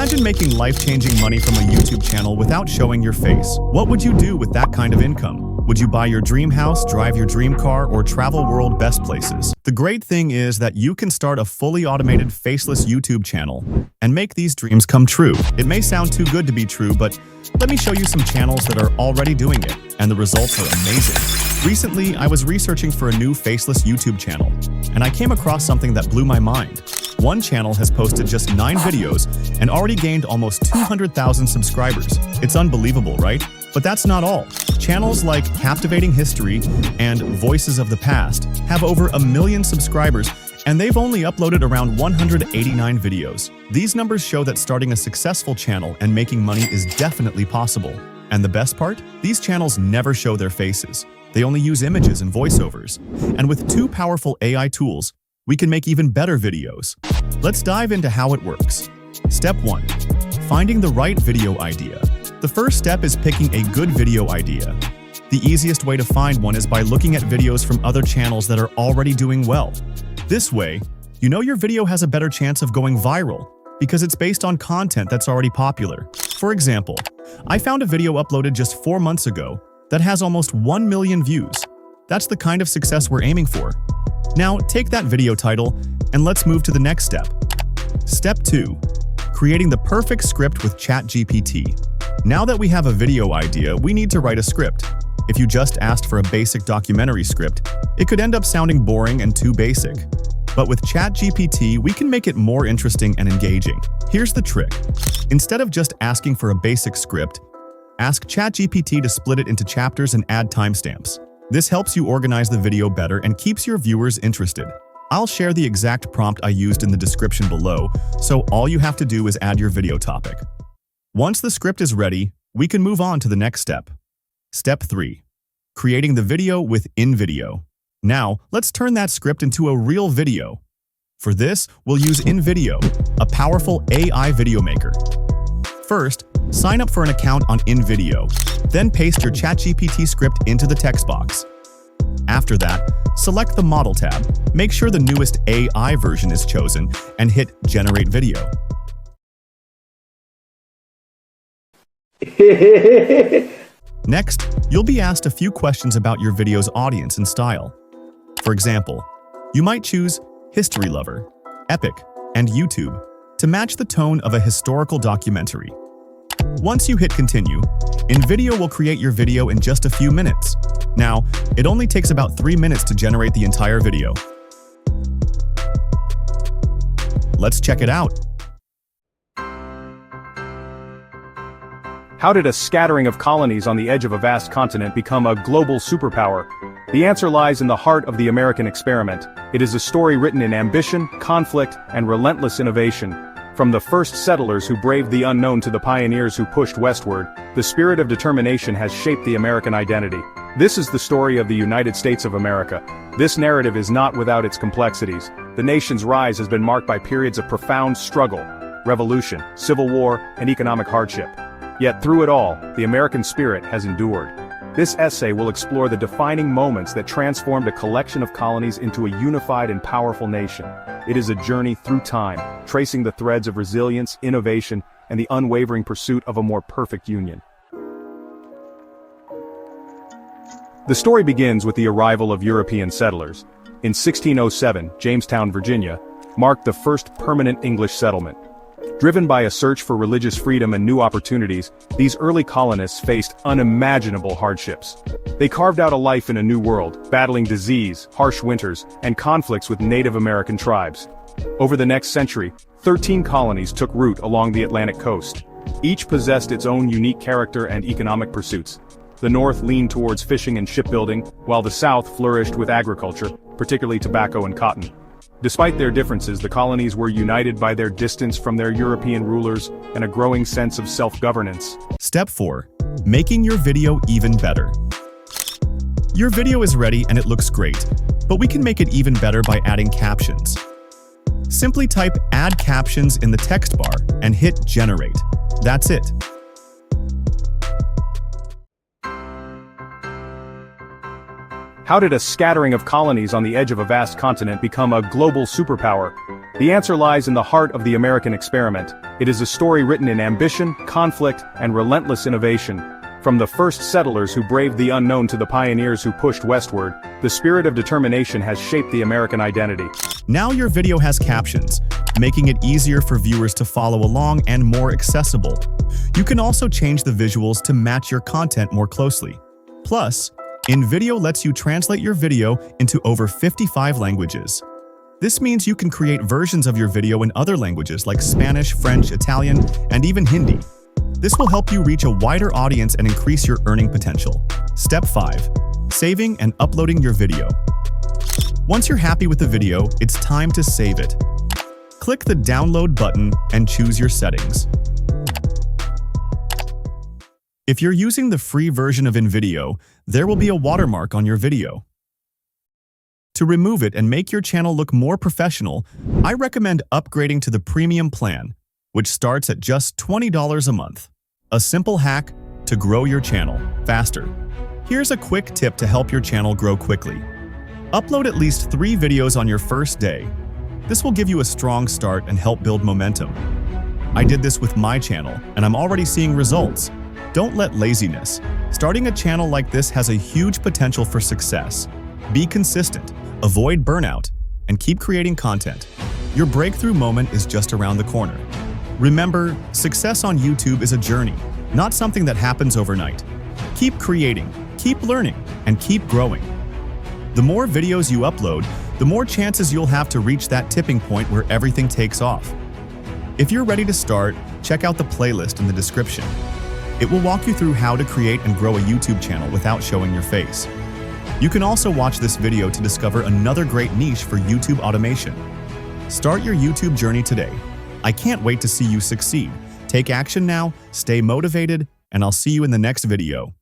Imagine making life-changing money from a YouTube channel without showing your face. What would you do with that kind of income? Would you buy your dream house, drive your dream car, or travel world best places? The great thing is that you can start a fully automated faceless YouTube channel and make these dreams come true. It may sound too good to be true, but let me show you some channels that are already doing it, and the results are amazing. Recently, I was researching for a new faceless YouTube channel, and I came across something that blew my mind. One channel has posted just 9 videos and already gained almost 200,000 subscribers. It's unbelievable, right? But that's not all. Channels like Captivating History and Voices of the Past have over 1 million subscribers, and they've only uploaded around 189 videos. These numbers show that starting a successful channel and making money is definitely possible. And the best part? These channels never show their faces. They only use images and voiceovers. And with 2 powerful AI tools, we can make even better videos. Let's dive into how it works. Step 1. Finding the right video idea. The first step is picking a good video idea. The easiest way to find one is by looking at videos from other channels that are already doing well. This way, you know your video has a better chance of going viral because it's based on content that's already popular. For example, I found a video uploaded just 4 months ago that has almost 1 million views. That's the kind of success we're aiming for. Now, take that video title and let's move to the next step. Step 2. Creating the perfect script with ChatGPT. Now that we have a video idea, we need to write a script. If you just asked for a basic documentary script, it could end up sounding boring and too basic. But with ChatGPT, we can make it more interesting and engaging. Here's the trick. Instead of just asking for a basic script, ask ChatGPT to split it into chapters and add timestamps. This helps you organize the video better and keeps your viewers interested. I'll share the exact prompt I used in the description below, so all you have to do is add your video topic. Once the script is ready, we can move on to the next step. Step 3. Creating the video with InVideo. Now, let's turn that script into a real video. For this, we'll use InVideo, a powerful AI video maker. First, sign up for an account on InVideo, then paste your ChatGPT script into the text box. After that, select the Model tab, make sure the newest AI version is chosen, and hit Generate Video. Next, you'll be asked a few questions about your video's audience and style. For example, you might choose History Lover, Epic, and YouTube to match the tone of a historical documentary. Once you hit Continue, InVideo will create your video in just a few minutes. Now, it only takes about 3 minutes to generate the entire video. Let's check it out. How did a scattering of colonies on the edge of a vast continent become a global superpower? The answer lies in the heart of the American experiment. It is a story written in ambition, conflict, and relentless innovation. From the first settlers who braved the unknown to the pioneers who pushed westward, the spirit of determination has shaped the American identity. This is the story of the United States of America. This narrative is not without its complexities. The nation's rise has been marked by periods of profound struggle, revolution, civil war, and economic hardship. Yet through it all, the American spirit has endured. This essay will explore the defining moments that transformed a collection of colonies into a unified and powerful nation. It is a journey through time, tracing the threads of resilience, innovation, and the unwavering pursuit of a more perfect union. The story begins with the arrival of European settlers. In 1607, Jamestown, Virginia, marked the first permanent English settlement. Driven by a search for religious freedom and new opportunities, these early colonists faced unimaginable hardships. They carved out a life in a new world, battling disease, harsh winters, and conflicts with Native American tribes. Over the next century, 13 colonies took root along the Atlantic coast. Each possessed its own unique character and economic pursuits. The North leaned towards fishing and shipbuilding, while the South flourished with agriculture, particularly tobacco and cotton. Despite their differences, the colonies were united by their distance from their European rulers and a growing sense of self-governance. Step 4. Making your video even better. Your video is ready and it looks great, but we can make it even better by adding captions. Simply type Add Captions in the text bar and hit Generate. That's it. How did a scattering of colonies on the edge of a vast continent become a global superpower? The answer lies in the heart of the American experiment. It is a story written in ambition, conflict, and relentless innovation. From the first settlers who braved the unknown to the pioneers who pushed westward, the spirit of determination has shaped the American identity. Now your video has captions, making it easier for viewers to follow along and more accessible. You can also change the visuals to match your content more closely. Plus, InVideo lets you translate your video into over 55 languages. This means you can create versions of your video in other languages like Spanish, French, Italian, and even Hindi. This will help you reach a wider audience and increase your earning potential. Step 5. Saving and uploading your video. Once you're happy with the video, it's time to save it. Click the download button and choose your settings. If you're using the free version of InVideo, there will be a watermark on your video. To remove it and make your channel look more professional, I recommend upgrading to the premium plan, which starts at just $20 a month. A simple hack to grow your channel faster. Here's a quick tip to help your channel grow quickly. Upload at least 3 videos on your first day. This will give you a strong start and help build momentum. I did this with my channel, and I'm already seeing results. Don't let laziness. Starting a channel like this has a huge potential for success. Be consistent, avoid burnout, and keep creating content. Your breakthrough moment is just around the corner. Remember, success on YouTube is a journey, not something that happens overnight. Keep creating, keep learning, and keep growing. The more videos you upload, the more chances you'll have to reach that tipping point where everything takes off. If you're ready to start, check out the playlist in the description. It will walk you through how to create and grow a YouTube channel without showing your face. You can also watch this video to discover another great niche for YouTube automation. Start your YouTube journey today. I can't wait to see you succeed. Take action now, stay motivated, and I'll see you in the next video.